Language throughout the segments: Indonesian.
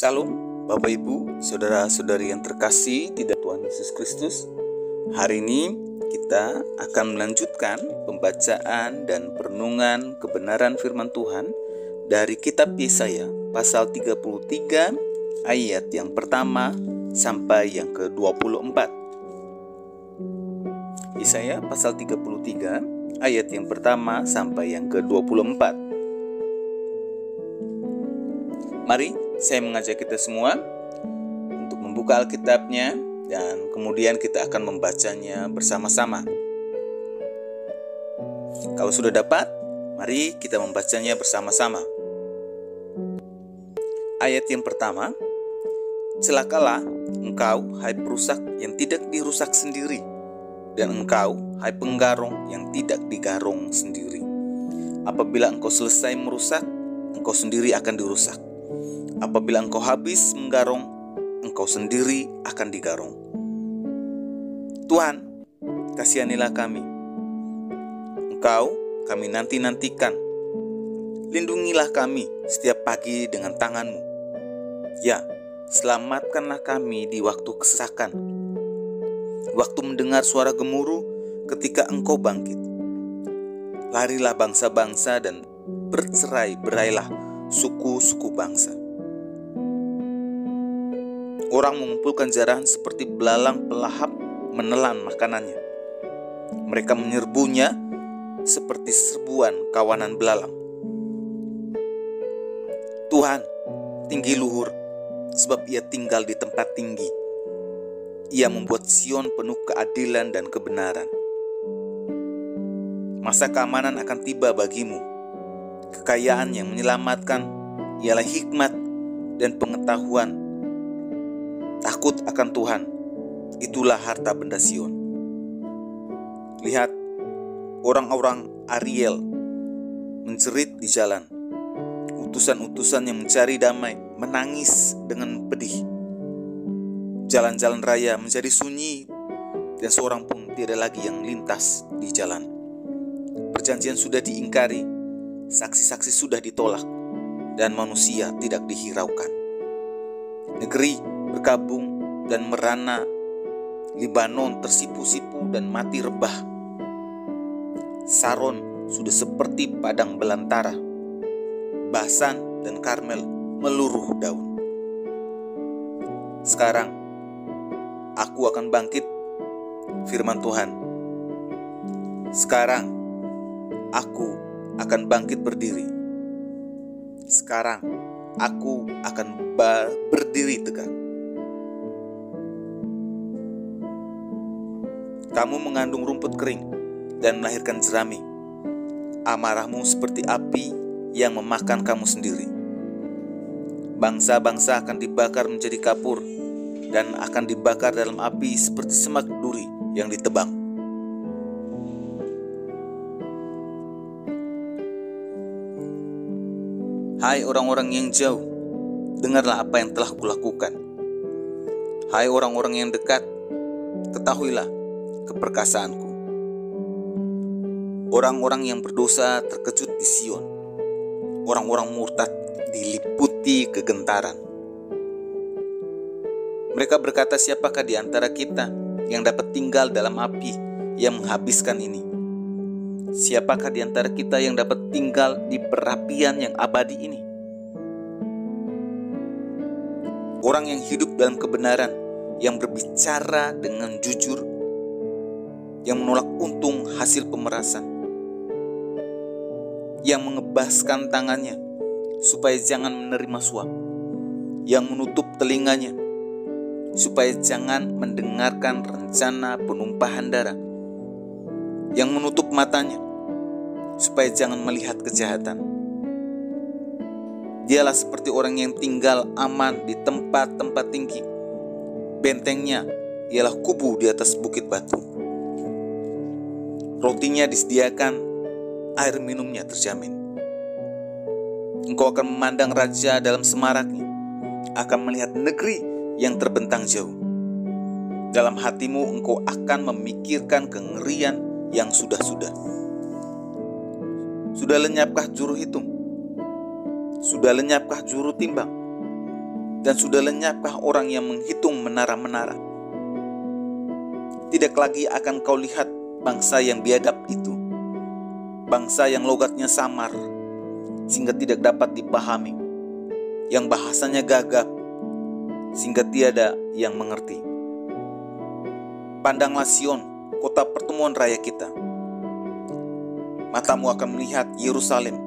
Salam Bapak Ibu, Saudara-saudari yang terkasih di dalam Tuhan Yesus Kristus. Hari ini kita akan melanjutkan pembacaan dan perenungan kebenaran firman Tuhan dari kitab Yesaya pasal 33 ayat yang pertama sampai yang ke-24. Yesaya pasal 33 ayat yang pertama sampai yang ke-24. Mari saya mengajak kita semua untuk membuka Alkitabnya dan kemudian kita akan membacanya bersama-sama. Kalau sudah dapat, mari kita membacanya bersama-sama. Ayat yang pertama, celakalah engkau, hai perusak yang tidak dirusak sendiri, dan engkau, hai penggarong yang tidak digarong sendiri. Apabila engkau selesai merusak, engkau sendiri akan dirusak. Apabila engkau habis menggarong, engkau sendiri akan digarong. Tuhan, kasihanilah kami. Engkau kami nanti-nantikan. Lindungilah kami setiap pagi dengan tangan-Mu. Ya, selamatkanlah kami di waktu kesesakan. Waktu mendengar suara gemuruh ketika Engkau bangkit. Larilah bangsa-bangsa dan bercerai-berailah suku-suku bangsa. Orang mengumpulkan jarahan seperti belalang pelahap menelan makanannya. Mereka menyerbunya seperti serbuan kawanan belalang. Tuhan tinggi luhur, sebab Ia tinggal di tempat tinggi. Ia membuat Sion penuh keadilan dan kebenaran. Masa keamanan akan tiba bagimu. Kekayaan yang menyelamatkan ialah hikmat dan pengetahuan. Takut akan Tuhan, itulah harta benda Sion. Lihat, orang-orang Ariel menjerit di jalan. Utusan-utusan yang mencari damai menangis dengan pedih. Jalan-jalan raya menjadi sunyi, dan seorang pun tiada lagi yang lintas di jalan. Perjanjian sudah diingkari, saksi-saksi sudah ditolak, dan manusia tidak dihiraukan. Negeri berkabung dan merana, Libanon tersipu-sipu dan mati rebah. Saron sudah seperti padang belantara, Basan dan Karmel meluruh daun. Sekarang aku akan bangkit, firman Tuhan. Sekarang aku akan bangkit berdiri. Sekarang aku akan berdiri tegak. Kamu mengandung rumput kering dan melahirkan jerami. Amarahmu seperti api yang memakan kamu sendiri. Bangsa-bangsa akan dibakar menjadi kapur dan akan dibakar dalam api seperti semak duri yang ditebang. Hai orang-orang yang jauh, dengarlah apa yang telah kulakukan. Hai orang-orang yang dekat, ketahuilah keperkasaanku. Orang-orang yang berdosa terkejut di Sion. Orang-orang murtad diliputi kegentaran. Mereka berkata, siapakah di antara kita yang dapat tinggal dalam api yang menghabiskan ini? Siapakah di antara kita yang dapat tinggal di perapian yang abadi ini? Orang yang hidup dalam kebenaran, yang berbicara dengan jujur, yang menolak untung hasil pemerasan, yang mengebaskan tangannya supaya jangan menerima suap, yang menutup telinganya supaya jangan mendengarkan rencana penumpahan darah, yang menutup matanya supaya jangan melihat kejahatan. Dialah seperti orang yang tinggal aman di tempat-tempat tinggi. Bentengnya ialah kubu di atas bukit batu. Rotinya disediakan, air minumnya terjamin. Engkau akan memandang raja dalam semaraknya, akan melihat negeri yang terbentang jauh. Dalam hatimu engkau akan memikirkan kengerian yang sudah-sudah. Sudah lenyapkah juru hitung? Sudah lenyapkah juru timbang? Dan sudah lenyapkah orang yang menghitung menara-menara? Tidak lagi akan kau lihat bangsa yang biadab itu, bangsa yang logatnya samar sehingga tidak dapat dipahami, yang bahasanya gagap sehingga tiada yang mengerti. Pandanglah Sion, kota pertemuan raya kita. Matamu akan melihat Yerusalem,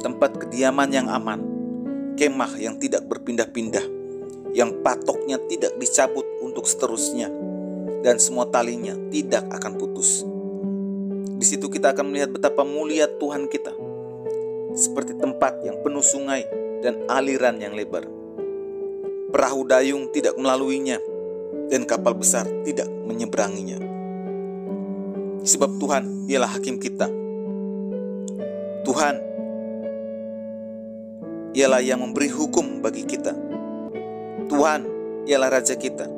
tempat kediaman yang aman, kemah yang tidak berpindah-pindah, yang patoknya tidak dicabut untuk seterusnya, dan semua talinya tidak akan putus. Di situ kita akan melihat betapa mulia Tuhan kita, seperti tempat yang penuh sungai dan aliran yang lebar. Perahu dayung tidak melaluinya, dan kapal besar tidak menyeberanginya. Sebab Tuhan ialah hakim kita. Tuhan ialah yang memberi hukum bagi kita. Tuhan ialah Raja kita.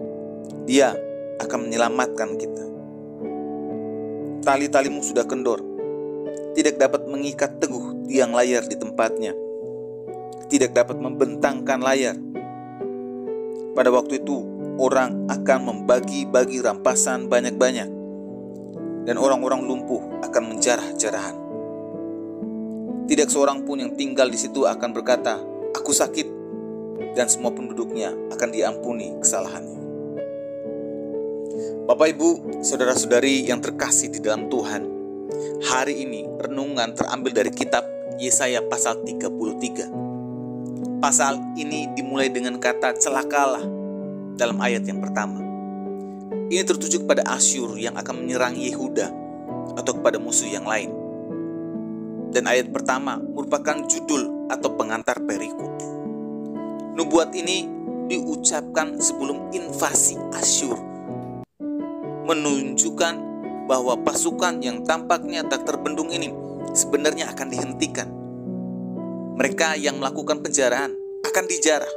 Dia akan menyelamatkan kita. Tali-talimu sudah kendor, tidak dapat mengikat teguh tiang layar di tempatnya, tidak dapat membentangkan layar. Pada waktu itu orang akan membagi-bagi rampasan banyak-banyak, dan orang-orang lumpuh akan menjarah-jarahan. Tidak seorang pun yang tinggal di situ akan berkata, "Aku sakit," dan semua penduduknya akan diampuni kesalahannya. Bapak, Ibu, saudara-saudari yang terkasih di dalam Tuhan, hari ini renungan terambil dari kitab Yesaya pasal 33. Pasal ini dimulai dengan kata celakalah dalam ayat yang pertama. Ini tertuju kepada Asyur yang akan menyerang Yehuda atau kepada musuh yang lain. Dan ayat pertama merupakan judul atau pengantar perikop. Nubuat ini diucapkan sebelum invasi Asyur, menunjukkan bahwa pasukan yang tampaknya tak terbendung ini sebenarnya akan dihentikan. Mereka yang melakukan penjaraan akan dijarah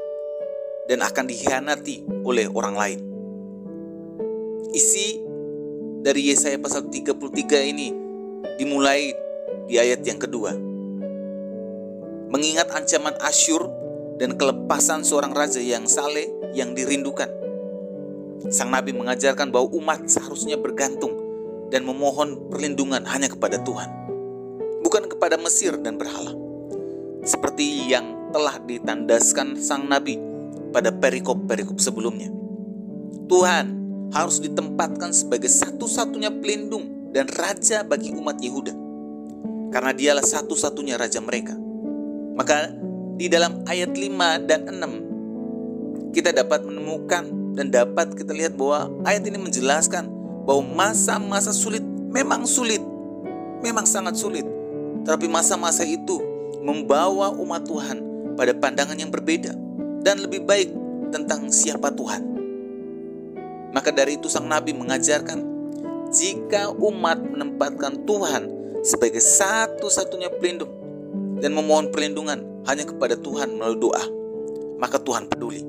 dan akan dikhianati oleh orang lain. Isi dari Yesaya pasal 33 ini dimulai di ayat yang kedua. Mengingat ancaman Asyur dan kelepasan seorang raja yang saleh yang dirindukan, sang nabi mengajarkan bahwa umat seharusnya bergantung dan memohon perlindungan hanya kepada Tuhan, bukan kepada Mesir dan berhala, seperti yang telah ditandaskan sang nabi pada perikop-perikop sebelumnya. Tuhan harus ditempatkan sebagai satu-satunya pelindung dan raja bagi umat Yehuda, karena dialah satu-satunya raja mereka. Maka di dalam ayat 5 dan 6 kita dapat menemukan dan dapat kita lihat bahwa ayat ini menjelaskan bahwa masa-masa sulit, memang sangat sulit. Tetapi masa-masa itu membawa umat Tuhan pada pandangan yang berbeda dan lebih baik tentang siapa Tuhan. Maka dari itu sang nabi mengajarkan, jika umat menempatkan Tuhan sebagai satu-satunya pelindung dan memohon perlindungan hanya kepada Tuhan melalui doa, maka Tuhan peduli.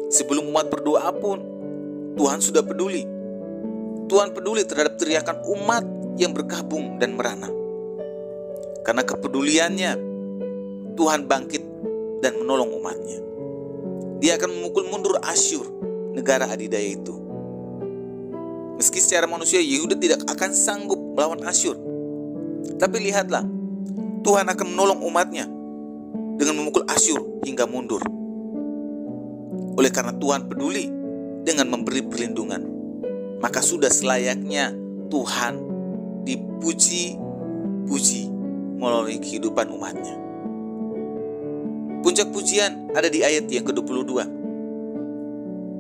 Sebelum umat berdoa pun, Tuhan sudah peduli. Tuhan peduli terhadap teriakan umat yang berkabung dan merana. Karena kepeduliannya, Tuhan bangkit dan menolong umatnya. Dia akan memukul mundur Asyur, negara adidaya itu. Meski secara manusia Yehuda tidak akan sanggup melawan Asyur, tapi lihatlah, Tuhan akan menolong umatnya dengan memukul Asyur hingga mundur. Oleh karena Tuhan peduli dengan memberi perlindungan, maka sudah selayaknya Tuhan dipuji-puji melalui kehidupan umatnya. Puncak pujian ada di ayat yang ke-22.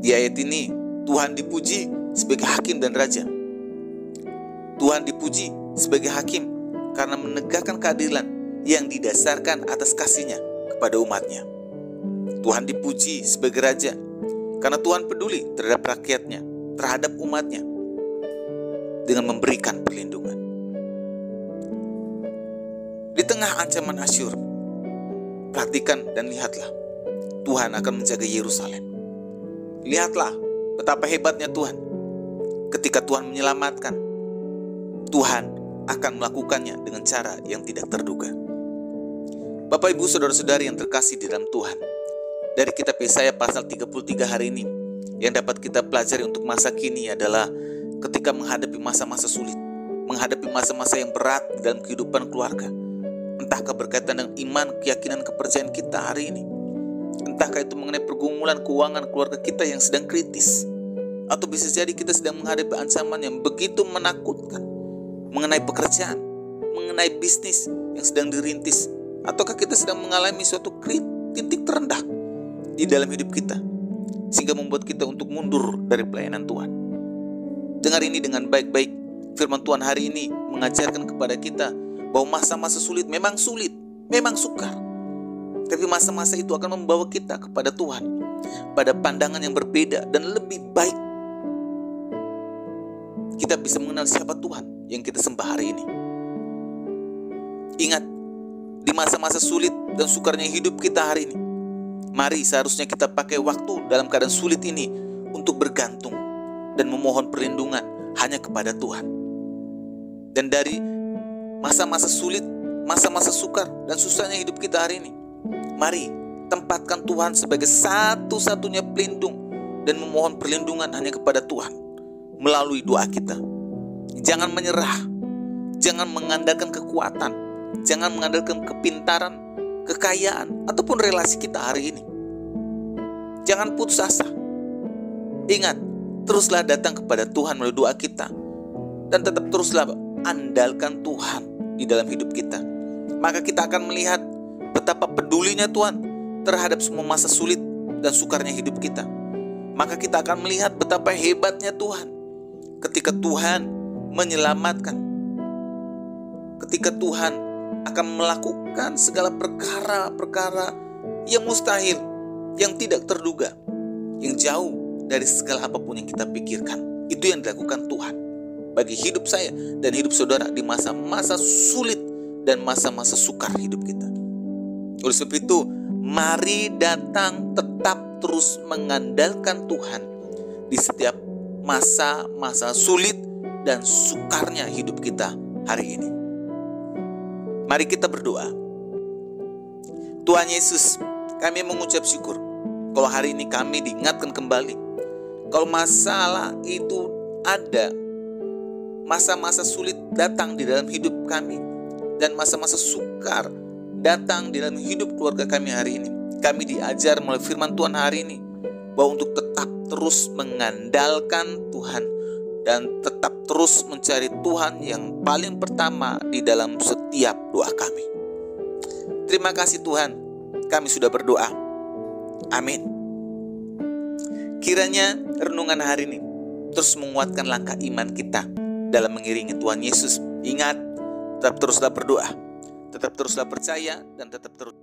Di ayat ini Tuhan dipuji sebagai hakim dan raja. Tuhan dipuji sebagai hakim karena menegakkan keadilan yang didasarkan atas kasih-Nya kepada umatnya. Tuhan dipuji sebagai raja karena Tuhan peduli terhadap rakyatnya, terhadap umatnya, dengan memberikan perlindungan. Di tengah ancaman Asyur, perhatikan dan lihatlah, Tuhan akan menjaga Yerusalem. Lihatlah betapa hebatnya Tuhan. Ketika Tuhan menyelamatkan, Tuhan akan melakukannya dengan cara yang tidak terduga. Bapak, Ibu, saudara-saudari yang terkasih di dalam Tuhan, dari kitab Yesaya pasal 33 hari ini yang dapat kita pelajari untuk masa kini adalah ketika menghadapi masa-masa sulit, menghadapi masa-masa yang berat dalam kehidupan keluarga. Entahkah berkaitan dengan iman, keyakinan, kepercayaan kita hari ini, entahkah itu mengenai pergumulan keuangan keluarga kita yang sedang kritis, atau bisa jadi kita sedang menghadapi ancaman yang begitu menakutkan mengenai pekerjaan, mengenai bisnis yang sedang dirintis, ataukah kita sedang mengalami suatu titik terendah di dalam hidup kita sehingga membuat kita untuk mundur dari pelayanan Tuhan. Dengar ini dengan baik-baik. Firman Tuhan hari ini mengajarkan kepada kita bahwa masa-masa sulit, memang sukar. Tapi masa-masa itu akan membawa kita kepada Tuhan, pada pandangan yang berbeda dan lebih baik. Kita bisa mengenal siapa Tuhan yang kita sembah hari ini. Ingat, di masa-masa sulit dan sukarnya hidup kita hari ini, mari seharusnya kita pakai waktu dalam keadaan sulit ini untuk bergantung dan memohon perlindungan hanya kepada Tuhan. Dan dari masa-masa sulit, masa-masa sukar dan susahnya hidup kita hari ini, mari tempatkan Tuhan sebagai satu-satunya pelindung dan memohon perlindungan hanya kepada Tuhan melalui doa kita. Jangan menyerah, jangan mengandalkan kekuatan, jangan mengandalkan kepintaran, kekayaan, ataupun relasi kita hari ini. Jangan putus asa. Ingat, teruslah datang kepada Tuhan melalui doa kita, dan tetap teruslah andalkan Tuhan di dalam hidup kita. Maka kita akan melihat betapa pedulinya Tuhan terhadap semua masa sulit dan sukarnya hidup kita. Maka kita akan melihat betapa hebatnya Tuhan ketika Tuhan menyelamatkan, ketika Tuhan akan melakukan segala perkara-perkara yang mustahil, yang tidak terduga, yang jauh dari segala apapun yang kita pikirkan. Itu yang dilakukan Tuhan bagi hidup saya dan hidup saudara di masa-masa sulit dan masa-masa sukar hidup kita. Oleh sebab itu, mari datang tetap terus mengandalkan Tuhan di setiap masa-masa sulit dan sukarnya hidup kita hari ini. Mari kita berdoa. Tuhan Yesus, kami mengucap syukur kalau hari ini kami diingatkan kembali, kalau masalah itu ada, masa-masa sulit datang di dalam hidup kami, dan masa-masa sukar datang di dalam hidup keluarga kami hari ini. Kami diajar melalui firman Tuhan hari ini bahwa untuk tetap terus mengandalkan Tuhan dan tetap terus mencari Tuhan yang paling pertama di dalam setiap doa kami. Terima kasih Tuhan, kami sudah berdoa. Amin. Kiranya renungan hari ini terus menguatkan langkah iman kita dalam mengiringi Tuhan Yesus. Ingat, tetap teruslah berdoa, tetap teruslah percaya, dan tetap terus